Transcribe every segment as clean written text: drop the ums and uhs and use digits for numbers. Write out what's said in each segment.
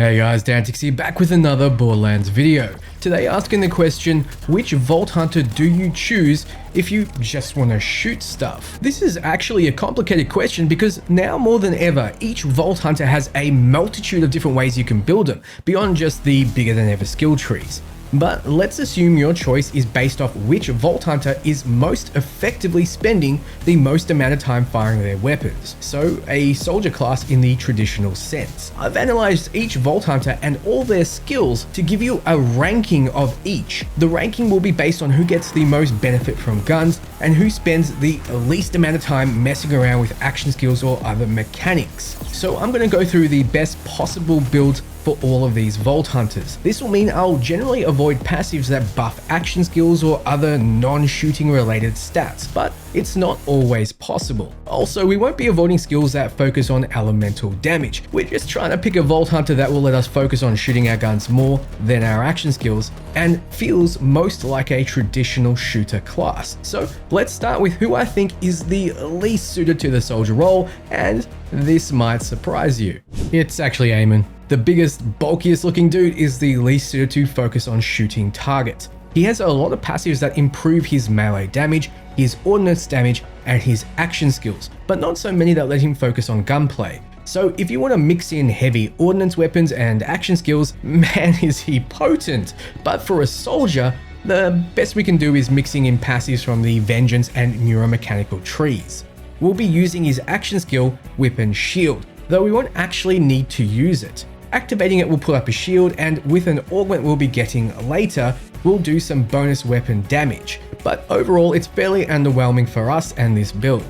Hey guys, Dantix here, back with another Borderlands video. Today asking the question, which Vault Hunter do you choose if you just want to shoot stuff? This is actually a complicated question because now more than ever, each Vault Hunter has a multitude of different ways you can build them, beyond just the bigger than ever skill trees. But let's assume your choice is based off which Vault Hunter is most effectively spending the most amount of time firing their weapons. So a soldier class in the traditional sense. I've analyzed each Vault Hunter and all their skills to give you a ranking of each. The ranking will be based on who gets the most benefit from guns and who spends the least amount of time messing around with action skills or other mechanics. So I'm going to go through the best possible builds for all of these Vault Hunters. This will mean I'll generally avoid passives that buff action skills or other non-shooting related stats, but it's not always possible. Also, we won't be avoiding skills that focus on elemental damage. We're just trying to pick a Vault Hunter that will let us focus on shooting our guns more than our action skills and feels most like a traditional shooter class. So let's start with who I think is the least suited to the soldier role, and this might surprise you. It's actually Amon. The biggest, bulkiest looking dude is the least suited to focus on shooting targets. He has a lot of passives that improve his melee damage, his ordnance damage, and his action skills, but not so many that let him focus on gunplay. So if you want to mix in heavy ordnance weapons and action skills, man is he potent. But for a soldier, the best we can do is mixing in passives from the Vengeance and Neuromechanical trees. We'll be using his action skill, Whip and Shield, though we won't actually need to use it. Activating it will put up a shield, and with an augment we'll be getting later, we'll do some bonus weapon damage. But overall, it's fairly underwhelming for us and this build.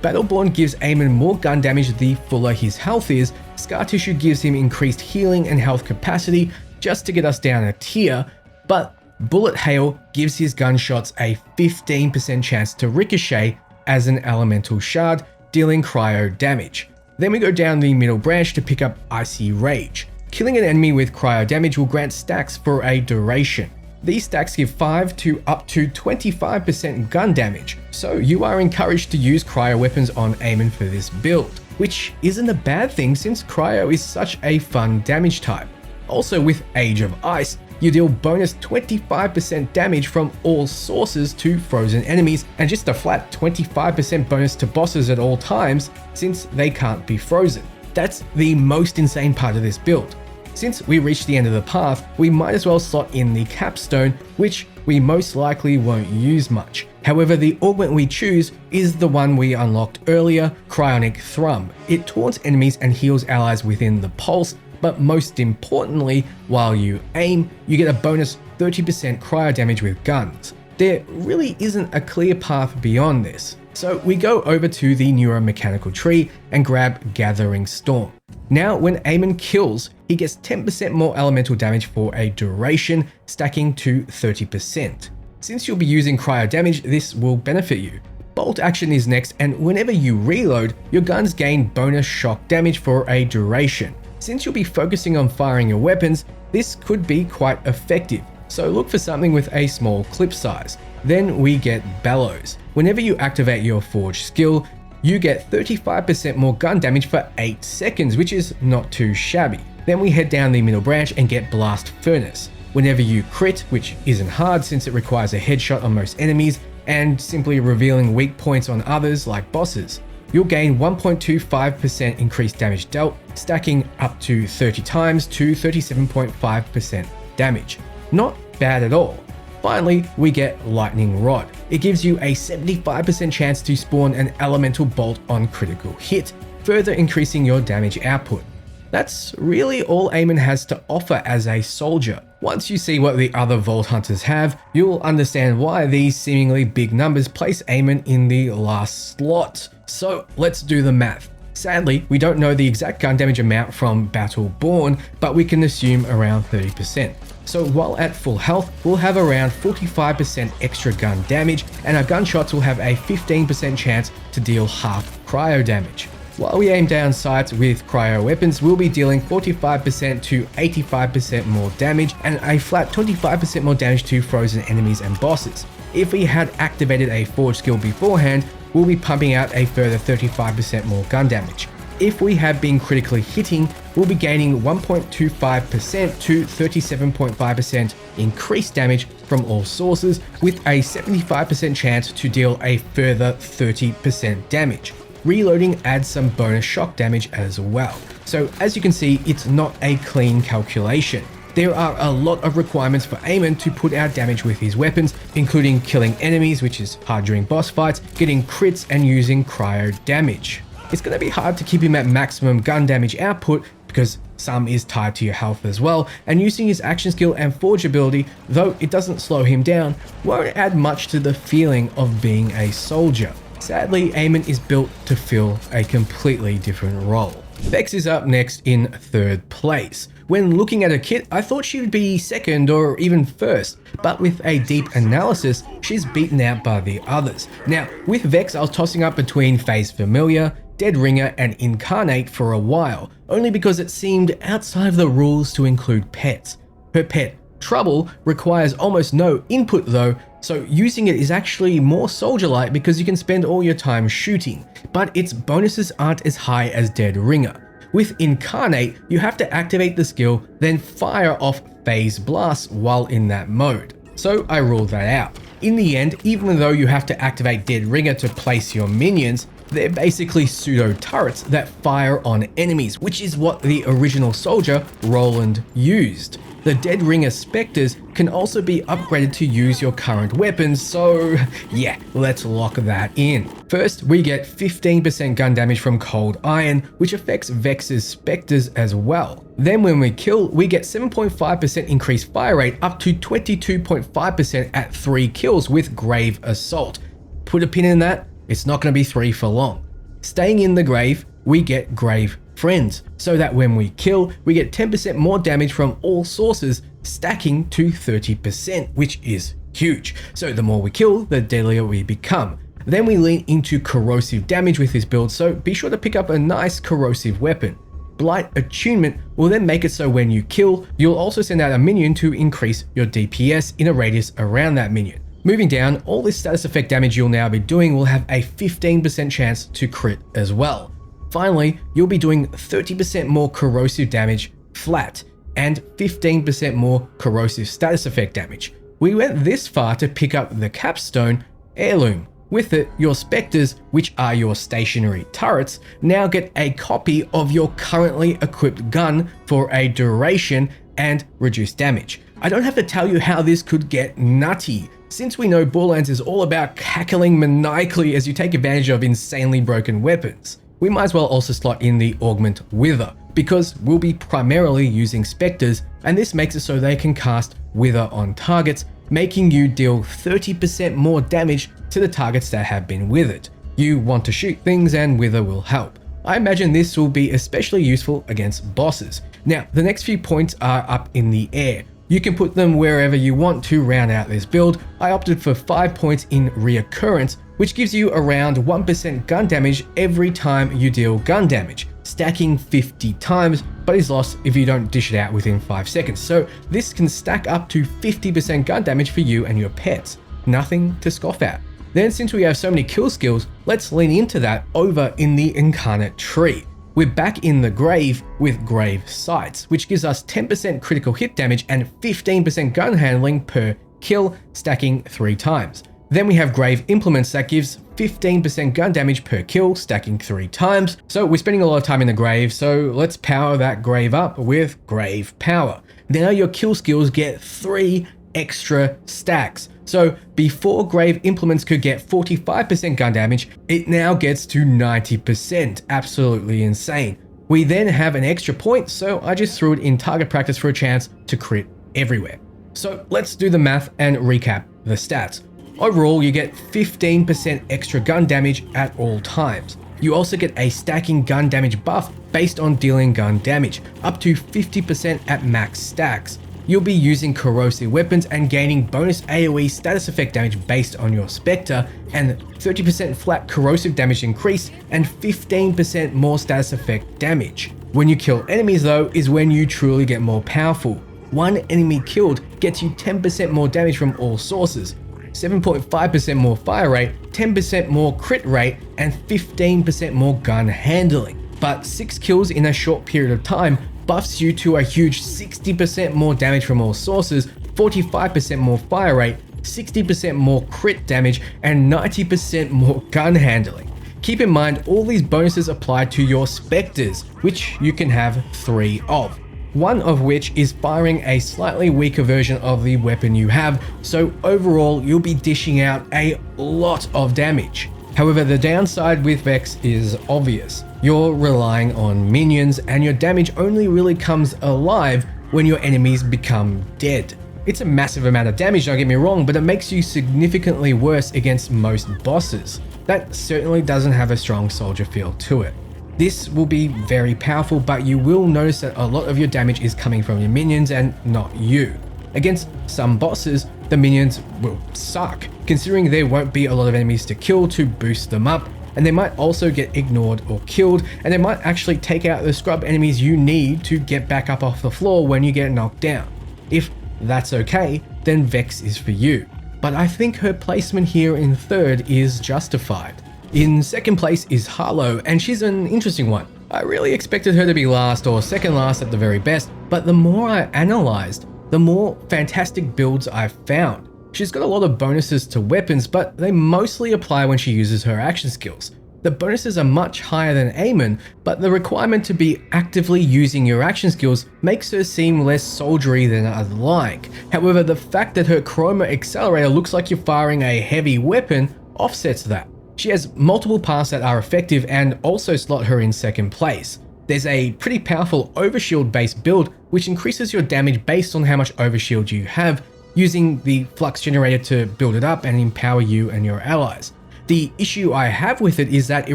Battleborn gives Amon more gun damage the fuller his health is. Scar Tissue gives him increased healing and health capacity just to get us down a tier, but Bullet Hail gives his gunshots a 15% chance to ricochet as an elemental shard, dealing cryo damage. Then we go down the middle branch to pick up Icy Rage. Killing an enemy with cryo damage will grant stacks for a duration. These stacks give 5 to up to 25% gun damage, so you are encouraged to use cryo weapons on Amon for this build, which isn't a bad thing since cryo is such a fun damage type. Also with Age of Ice, you deal bonus 25% damage from all sources to frozen enemies and just a flat 25% bonus to bosses at all times since they can't be frozen. That's the most insane part of this build. Since we reached the end of the path, we might as well slot in the capstone, which we most likely won't use much. However, the augment we choose is the one we unlocked earlier, Cryonic Thrum. It taunts enemies and heals allies within the pulse, but most importantly, while you aim, you get a bonus 30% cryo damage with guns. There really isn't a clear path beyond this. So we go over to the Neuromechanical tree and grab Gathering Storm. Now when Amon kills, he gets 10% more elemental damage for a duration, stacking to 30%. Since you'll be using cryo damage, this will benefit you. Bolt action is next, and whenever you reload, your guns gain bonus shock damage for a duration. Since you'll be focusing on firing your weapons, this could be quite effective, so look for something with a small clip size. Then we get Bellows. Whenever you activate your Forge skill, you get 35% more gun damage for 8 seconds, which is not too shabby. Then we head down the middle branch and get Blast Furnace. Whenever you crit, which isn't hard since it requires a headshot on most enemies, and simply revealing weak points on others like bosses, you'll gain 1.25% increased damage dealt, stacking up to 30 times to 37.5% damage. Not bad at all. Finally, we get Lightning Rod. It gives you a 75% chance to spawn an elemental bolt on critical hit, further increasing your damage output. That's really all Amon has to offer as a soldier. Once you see what the other Vault Hunters have, you'll understand why these seemingly big numbers place Amon in the last slot. So let's do the math. Sadly, we don't know the exact gun damage amount from Battleborn, but we can assume around 30%. So while at full health, we'll have around 45% extra gun damage, and our gunshots will have a 15% chance to deal half cryo damage. While we aim down sights with cryo weapons, we'll be dealing 45% to 85% more damage and a flat 25% more damage to frozen enemies and bosses. If we had activated a Forge skill beforehand, we'll be pumping out a further 35% more gun damage. if we have been critically hitting, we'll be gaining 1.25% to 37.5% increased damage from all sources, with a 75% chance to deal a further 30% damage. Reloading adds some bonus shock damage as well. So as you can see, it's not a clean calculation. There are a lot of requirements for Amon to put out damage with his weapons, including killing enemies, which is hard during boss fights, getting crits, and using cryo damage. It's going to be hard to keep him at maximum gun damage output because some is tied to your health as well, and using his action skill and forge ability, though it doesn't slow him down, won't add much to the feeling of being a soldier. Sadly, Amon is built to fill a completely different role. Vex is up next in third place. When looking at her kit, I thought she would be second or even first, but with a deep analysis, she's beaten out by the others. Now, with Vex, I was tossing up between Phase Familiar, Dead Ringer, and Incarnate for a while, only because it seemed outside of the rules to include pets. Her pet, Trouble, requires almost no input though, so using it is actually more soldier-like because you can spend all your time shooting, but its bonuses aren't as high as Dead Ringer. With Incarnate, you have to activate the skill, then fire off phase blasts while in that mode. So I ruled that out. In the end, even though you have to activate Dead Ringer to place your minions, they're basically pseudo turrets that fire on enemies, which is what the original soldier, Roland, used. The Dead Ringer Spectres can also be upgraded to use your current weapons, so yeah, let's lock that in. First, we get 15% gun damage from Cold Iron, which affects Vex's Spectres as well. Then when we kill, we get 7.5% increased fire rate up to 22.5% at 3 kills with Grave Assault. Put a pin in that, it's not going to be 3 for long. Staying in the grave, we get Grave Friends, so that when we kill, we get 10% more damage from all sources, stacking to 30%, which is huge. So the more we kill, the deadlier we become. Then we lean into corrosive damage with this build, so be sure to pick up a nice corrosive weapon. Blight Attunement will then make it so when you kill, you'll also send out a minion to increase your DPS in a radius around that minion. Moving down, all this status effect damage you'll now be doing will have a 15% chance to crit as well. Finally, you'll be doing 30% more corrosive damage flat and 15% more corrosive status effect damage. We went this far to pick up the capstone, Heirloom. With it, your Spectres, which are your stationary turrets, now get a copy of your currently equipped gun for a duration and reduced damage. I don't have to tell you how this could get nutty, since we know Borderlands is all about cackling maniacally as you take advantage of insanely broken weapons. We might as well also slot in the Augment Wither, because we'll be primarily using Spectres, and this makes it so they can cast Wither on targets, making you deal 30% more damage to the targets that have been withered. You want to shoot things and Wither will help. I imagine this will be especially useful against bosses. Now, the next few points are up in the air. You can put them wherever you want to round out this build. I opted for 5 points in Reoccurrence, which gives you around 1% gun damage every time you deal gun damage, stacking 50 times, but is lost if you don't dish it out within 5 seconds. So this can stack up to 50% gun damage for you and your pets. Nothing to scoff at. Then since we have so many kill skills, let's lean into that over in the Incarnate Tree. We're back in the grave with Grave Sights, which gives us 10% critical hit damage and 15% gun handling per kill, stacking 3 times. Then we have Grave Implements that gives 15% gun damage per kill, stacking 3 times. So we're spending a lot of time in the grave, so let's power that grave up with Grave Power. Now your kill skills get 3 extra stacks. So before Grave Implements could get 45% gun damage, it now gets to 90%. Absolutely insane. We then have an extra point, so I just threw it in target practice for a chance to crit everywhere. So let's do the math and recap the stats. Overall, you get 15% extra gun damage at all times. You also get a stacking gun damage buff based on dealing gun damage, up to 50% at max stacks. You'll be using corrosive weapons and gaining bonus AoE status effect damage based on your Spectre, and 30% flat corrosive damage increase and 15% more status effect damage. When you kill enemies though is when you truly get more powerful. One enemy killed gets you 10% more damage from all sources, 7.5% more fire rate, 10% more crit rate, and 15% more gun handling. but 6 kills in a short period of time buffs you to a huge 60% more damage from all sources, 45% more fire rate, 60% more crit damage, and 90% more gun handling. Keep in mind, all these bonuses apply to your specters, which you can have 3 of. One of which is firing a slightly weaker version of the weapon you have, so overall you'll be dishing out a lot of damage. However, the downside with Vex is obvious. You're relying on minions, and your damage only really comes alive when your enemies become dead. It's a massive amount of damage, don't get me wrong, but it makes you significantly worse against most bosses. That certainly doesn't have a strong soldier feel to it. This will be very powerful, but you will notice that a lot of your damage is coming from your minions and not you. Against some bosses, the minions will suck, considering there won't be a lot of enemies to kill to boost them up, and they might also get ignored or killed, and they might actually take out the scrub enemies you need to get back up off the floor when you get knocked down. If that's okay, then Vex is for you. But I think her placement here in 3rd is justified. In 2nd place is Harlowe, and she's an interesting one. I really expected her to be last or 2nd last at the very best, but the more I analysed, the more fantastic builds I've found. She's got a lot of bonuses to weapons, but they mostly apply when she uses her action skills. The bonuses are much higher than Amon, but the requirement to be actively using your action skills makes her seem less soldiery than I'd like. However, the fact that her Chroma Accelerator looks like you're firing a heavy weapon offsets that. She has multiple paths that are effective and also slot her in 2nd place. There's a pretty powerful overshield based build which increases your damage based on how much overshield you have, using the flux generator to build it up and empower you and your allies. The issue I have with it is that it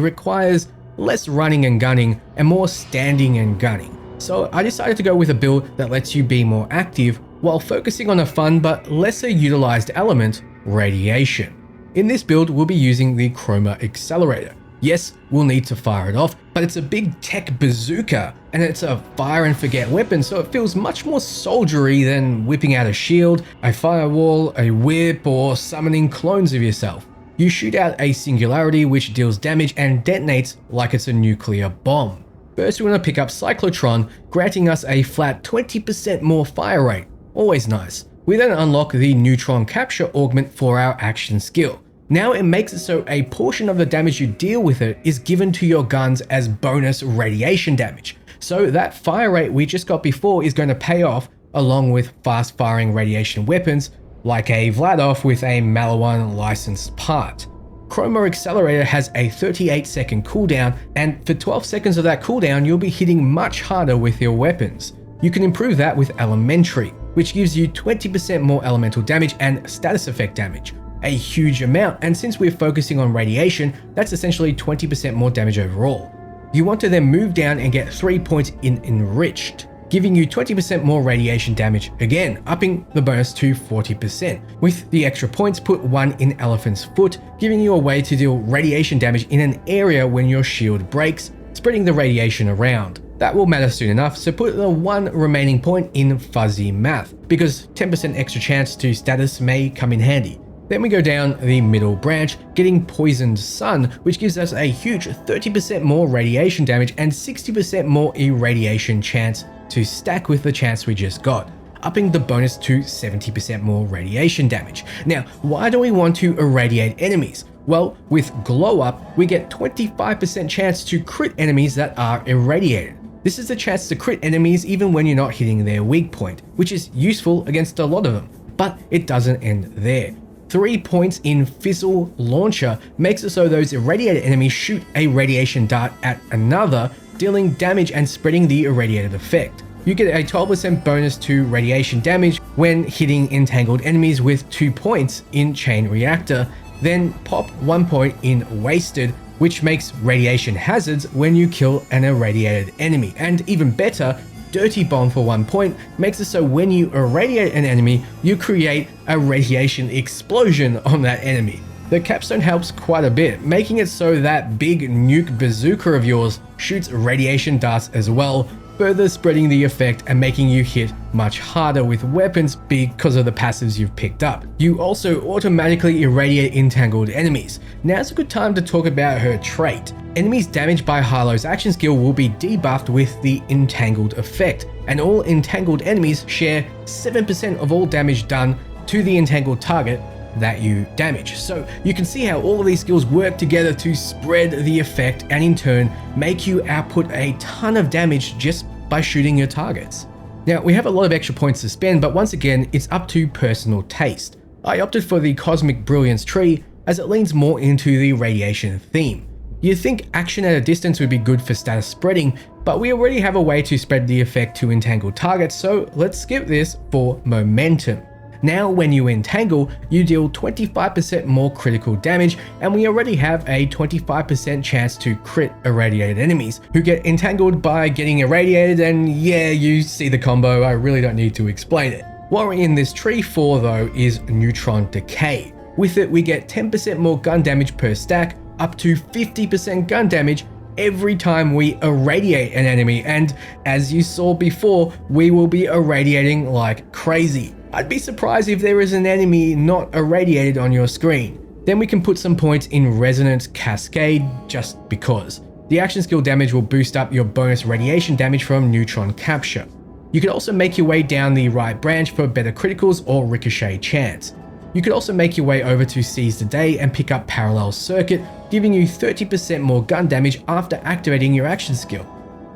requires less running and gunning and more standing and gunning. So I decided to go with a build that lets you be more active while focusing on a fun but lesser utilized element, radiation. In this build, we'll be using the Chroma Accelerator. Yes, we'll need to fire it off, but it's a big tech bazooka, and it's a fire and forget weapon, so it feels much more soldiery than whipping out a shield, a firewall, a whip, or summoning clones of yourself. You shoot out a singularity which deals damage and detonates like it's a nuclear bomb. First, we're going to pick up Cyclotron, granting us a flat 20% more fire rate. Always nice. We then unlock the Neutron Capture Augment for our action skill. Now it makes it so a portion of the damage you deal with it is given to your guns as bonus radiation damage. So that fire rate we just got before is going to pay off, along with fast firing radiation weapons like a Vladov with a Malawan licensed part. Chroma Accelerator has a 38-second cooldown, and for 12 seconds of that cooldown you'll be hitting much harder with your weapons. You can improve that with Elementary, which gives you 20% more elemental damage and status effect damage. A huge amount, and since we're focusing on radiation, that's essentially 20% more damage overall. You want to then move down and get 3 points in Enriched, giving you 20% more radiation damage, again upping the bonus to 40%. With the extra points, put 1 in Elephant's Foot, giving you a way to deal radiation damage in an area when your shield breaks, spreading the radiation around. That will matter soon enough, so put the 1 remaining point in Fuzzy Math, because 10% extra chance to status may come in handy. Then we go down the middle branch, getting Poisoned Sun, which gives us a huge 30% more radiation damage and 60% more irradiation chance to stack with the chance we just got, upping the bonus to 70% more radiation damage. Now, why do we want to irradiate enemies? Well, with Glow Up, we get 25% chance to crit enemies that are irradiated. This is a chance to crit enemies even when you're not hitting their weak point, which is useful against a lot of them, but it doesn't end there. 3 points in Fizzle Launcher makes it so those irradiated enemies shoot a radiation dart at another, dealing damage and spreading the irradiated effect. You get a 12% bonus to radiation damage when hitting entangled enemies with 2 points in Chain Reactor, then pop 1 point in Wasted, which makes radiation hazards when you kill an irradiated enemy, and even better, Dirty Bomb for 1 point makes it so when you irradiate an enemy, you create a radiation explosion on that enemy. The capstone helps quite a bit, making it so that big nuke bazooka of yours shoots radiation darts as well, further spreading the effect and making you hit much harder with weapons because of the passives you've picked up. You also automatically irradiate entangled enemies. Now's a good time to talk about her trait. Enemies damaged by Harlowe's action skill will be debuffed with the entangled effect, and all entangled enemies share 7% of all damage done to the entangled target that you damage. So you can see how all of these skills work together to spread the effect and in turn make you output a ton of damage just by shooting your targets. Now we have a lot of extra points to spend, but once again it's up to personal taste. I opted for the Cosmic Brilliance tree as it leans more into the radiation theme. You'd think action at a distance would be good for status spreading, but we already have a way to spread the effect to entangled targets, so let's skip this for momentum. Now when you entangle, you deal 25% more critical damage, and we already have a 25% chance to crit irradiated enemies who get entangled by getting irradiated, and yeah, you see the combo, I really don't need to explain it. What we're in this tree for though is neutron decay. With it we get 10% more gun damage per stack, up to 50% gun damage every time we irradiate an enemy, and as you saw before, we will be irradiating like crazy. I'd be surprised if there is an enemy not irradiated on your screen. Then we can put some points in Resonance Cascade just because. The action skill damage will boost up your bonus radiation damage from neutron capture. You could also make your way down the right branch for better criticals or ricochet chance. You could also make your way over to Seize the Day and pick up Parallel Circuit, giving you 30% more gun damage after activating your action skill.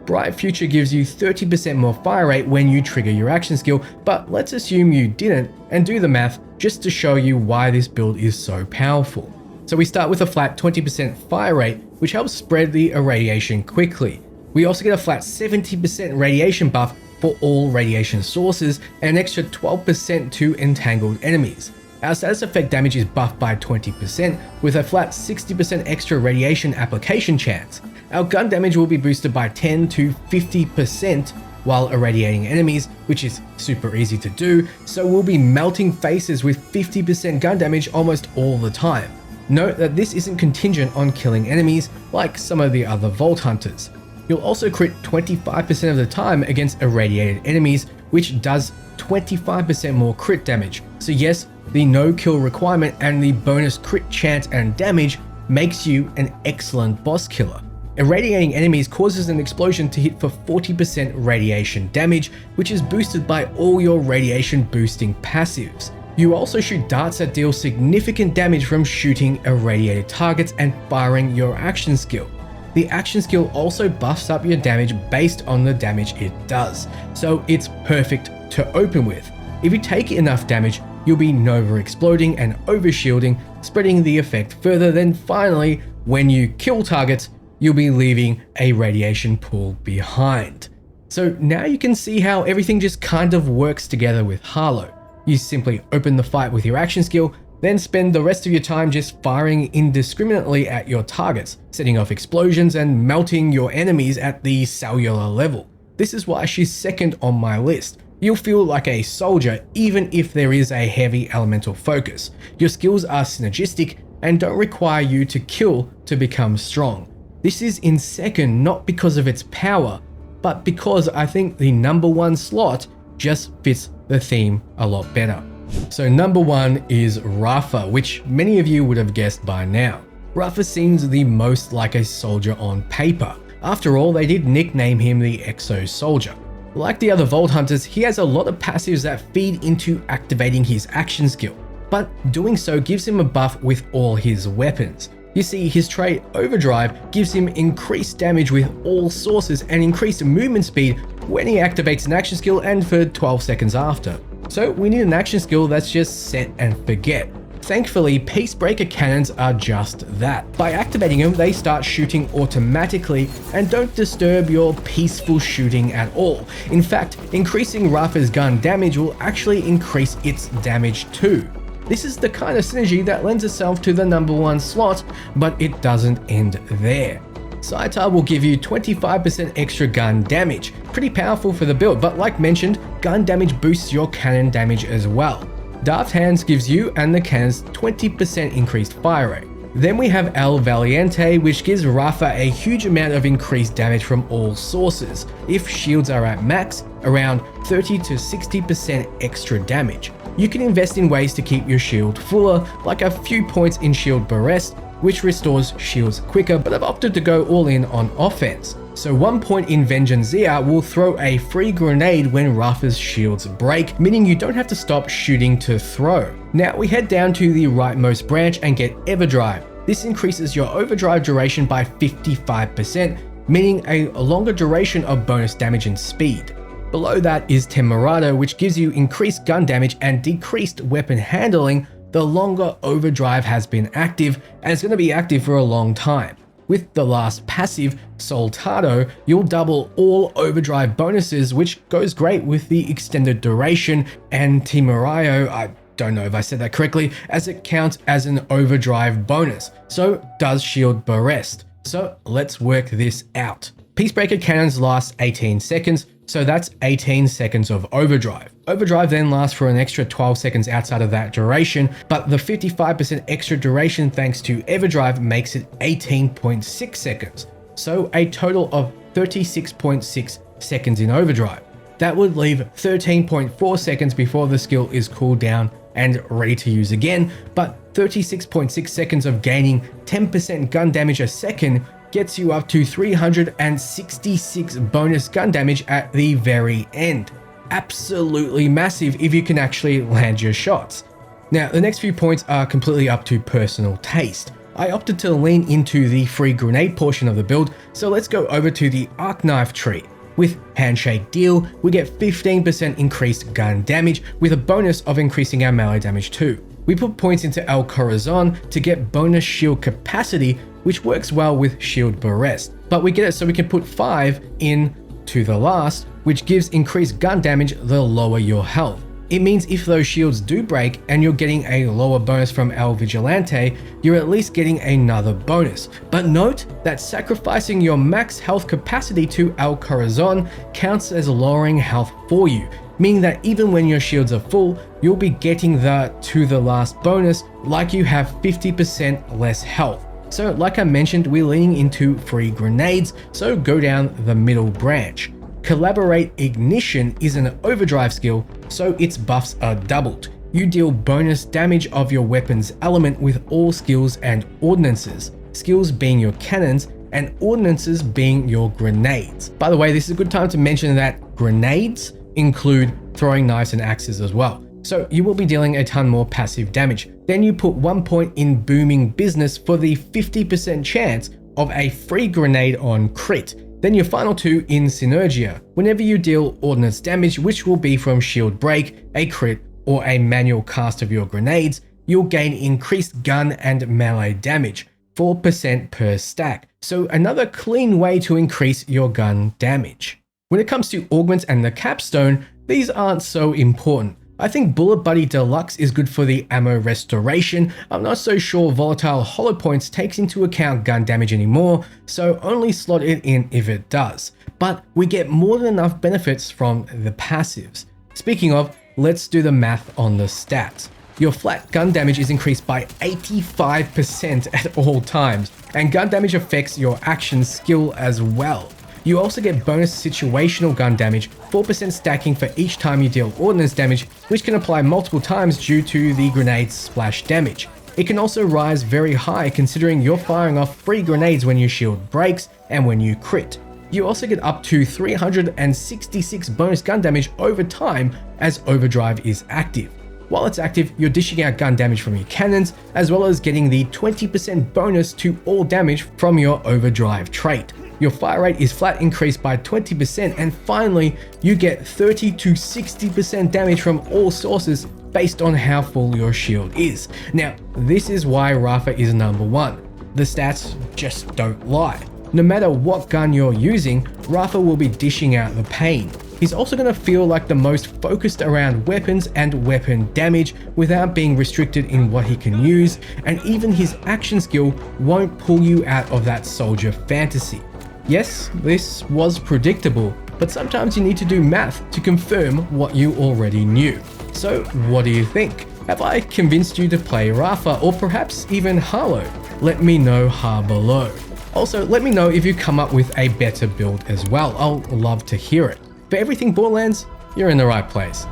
Bright Future gives you 30% more fire rate when you trigger your action skill, but let's assume you didn't and do the math just to show you why this build is so powerful. So we start with a flat 20% fire rate, which helps spread the irradiation quickly. We also get a flat 70% radiation buff for all radiation sources and an extra 12% to entangled enemies. Our status effect damage is buffed by 20% with a flat 60% extra radiation application chance. Our gun damage will be boosted by 10 to 50% while irradiating enemies, which is super easy to do, so we'll be melting faces with 50% gun damage almost all the time. Note that this isn't contingent on killing enemies like some of the other Vault Hunters. You'll also crit 25% of the time against irradiated enemies, which does 25% more crit damage. So yes, the no kill requirement and the bonus crit chance and damage makes you an excellent boss killer. Irradiating enemies causes an explosion to hit for 40% radiation damage, which is boosted by all your radiation boosting passives. You also shoot darts that deal significant damage from shooting irradiated targets and firing your action skill. The action skill also buffs up your damage based on the damage it does, so it's perfect to open with. If you take enough damage, you'll be Nova exploding and overshielding, spreading the effect further. Then finally, when you kill targets, you'll be leaving a radiation pool behind. So now you can see how everything just kind of works together with Harlowe. You simply open the fight with your action skill, then spend the rest of your time just firing indiscriminately at your targets, setting off explosions and melting your enemies at the cellular level. This is why she's second on my list. You'll feel like a soldier even if there is a heavy elemental focus. Your skills are synergistic and don't require you to kill to become strong. This is in second not because of its power, but because I think the number one slot just fits the theme a lot better. So number one is Rafa, which many of you would have guessed by now. Rafa seems the most like a soldier on paper. After all, they did nickname him the Exo Soldier. Like the other Vault Hunters, he has a lot of passives that feed into activating his action skill, but doing so gives him a buff with all his weapons. You see, his trait Overdrive gives him increased damage with all sources and increased movement speed when he activates an action skill and for 12 seconds after. So we need an action skill that's just set and forget. Thankfully, Peacebreaker cannons are just that. By activating them, they start shooting automatically and don't disturb your peaceful shooting at all. In fact, increasing Rafa's gun damage will actually increase its damage too. This is the kind of synergy that lends itself to the number one slot, but it doesn't end there. Saitar will give you 25% extra gun damage. Pretty powerful for the build, but like mentioned, gun damage boosts your cannon damage as well. Daft Hands gives you and the cannons 20% increased fire rate. Then we have El Valiente, which gives Rafa a huge amount of increased damage from all sources. If shields are at max, around 30 to 60% extra damage. You can invest in ways to keep your shield fuller, like a few points in Shield Burst, which restores shields quicker, but I've opted to go all in on offense. So 1 point in Vengeancia will throw a free grenade when Rafa's shields break, meaning you don't have to stop shooting to throw. Now we head down to the rightmost branch and get Everdrive. This increases your overdrive duration by 55%, meaning a longer duration of bonus damage and speed. Below that is Temerado, which gives you increased gun damage and decreased weapon handling the longer overdrive has been active, and it's going to be active for a long time. With the last passive, Soldado, you'll double all overdrive bonuses, which goes great with the extended duration, and Temerario, I don't know if I said that correctly, as it counts as an overdrive bonus, so does Shield Burst. So let's work this out. Peacebreaker cannons last 18 seconds, so that's 18 seconds of overdrive. Overdrive then lasts for an extra 12 seconds outside of that duration, but the 55% extra duration thanks to Everdrive makes it 18.6 seconds. So a total of 36.6 seconds in overdrive. That would leave 13.4 seconds before the skill is cooled down and ready to use again, but 36.6 seconds of gaining 10% gun damage a second gets you up to 366 bonus gun damage at the very end. Absolutely massive if you can actually land your shots. Now, the next few points are completely up to personal taste. I opted to lean into the free grenade portion of the build, so let's go over to the Arc Knife tree. With Handshake Deal, we get 15% increased gun damage with a bonus of increasing our melee damage too. We put points into El Corazon to get bonus shield capacity, which works well with Shield Burst, but we get it so we can put 5 in to the last, which gives increased gun damage the lower your health. It means if those shields do break and you're getting a lower bonus from El Vigilante, you're at least getting another bonus. But note that sacrificing your max health capacity to El Corazon counts as lowering health for you, meaning that even when your shields are full, you'll be getting the to the last bonus like you have 50% less health. So like I mentioned, we're leaning into free grenades, so go down the middle branch. Collaborate Ignition is an overdrive skill, so its buffs are doubled. You deal bonus damage of your weapon's element with all skills and ordnances, skills being your cannons and ordnances being your grenades. By the way, this is a good time to mention that grenades include throwing knives and axes as well. So you will be dealing a ton more passive damage. Then you put 1 point in Booming Business for the 50% chance of a free grenade on crit. Then your final 2 in Synergia. Whenever you deal ordnance damage, which will be from shield break, a crit, or a manual cast of your grenades, you'll gain increased gun and melee damage, 4% per stack. So another clean way to increase your gun damage. When it comes to augments and the capstone, these aren't so important. I think Bullet Buddy Deluxe is good for the ammo restoration. I'm not so sure Volatile Hollow Points takes into account gun damage anymore, so only slot it in if it does. But we get more than enough benefits from the passives. Speaking of, let's do the math on the stats. Your flat gun damage is increased by 85% at all times, and gun damage affects your action skill as well. You also get bonus situational gun damage, 4% stacking for each time you deal ordnance damage, which can apply multiple times due to the grenade's splash damage. It can also rise very high considering you're firing off free grenades when your shield breaks and when you crit. You also get up to 366 bonus gun damage over time as overdrive is active. While it's active, you're dishing out gun damage from your cannons, as well as getting the 20% bonus to all damage from your overdrive trait. Your fire rate is flat increased by 20%, and finally, you get 30 to 60% damage from all sources based on how full your shield is. Now, this is why Rafa is number 1. The stats just don't lie. No matter what gun you're using, Rafa will be dishing out the pain. He's also going to feel like the most focused around weapons and weapon damage without being restricted in what he can use, and even his action skill won't pull you out of that soldier fantasy. Yes, this was predictable, but sometimes you need to do math to confirm what you already knew. So what do you think? Have I convinced you to play Rafa or perhaps even Harlowe? Let me know below. Also, let me know if you come up with a better build as well. I'll love to hear it. For everything Borderlands, you're in the right place.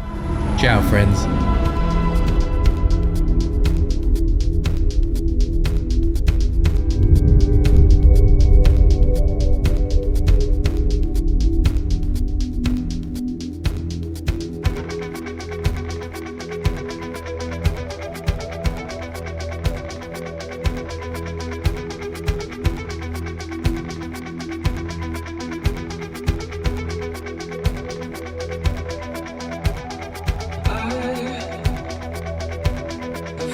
Ciao, friends.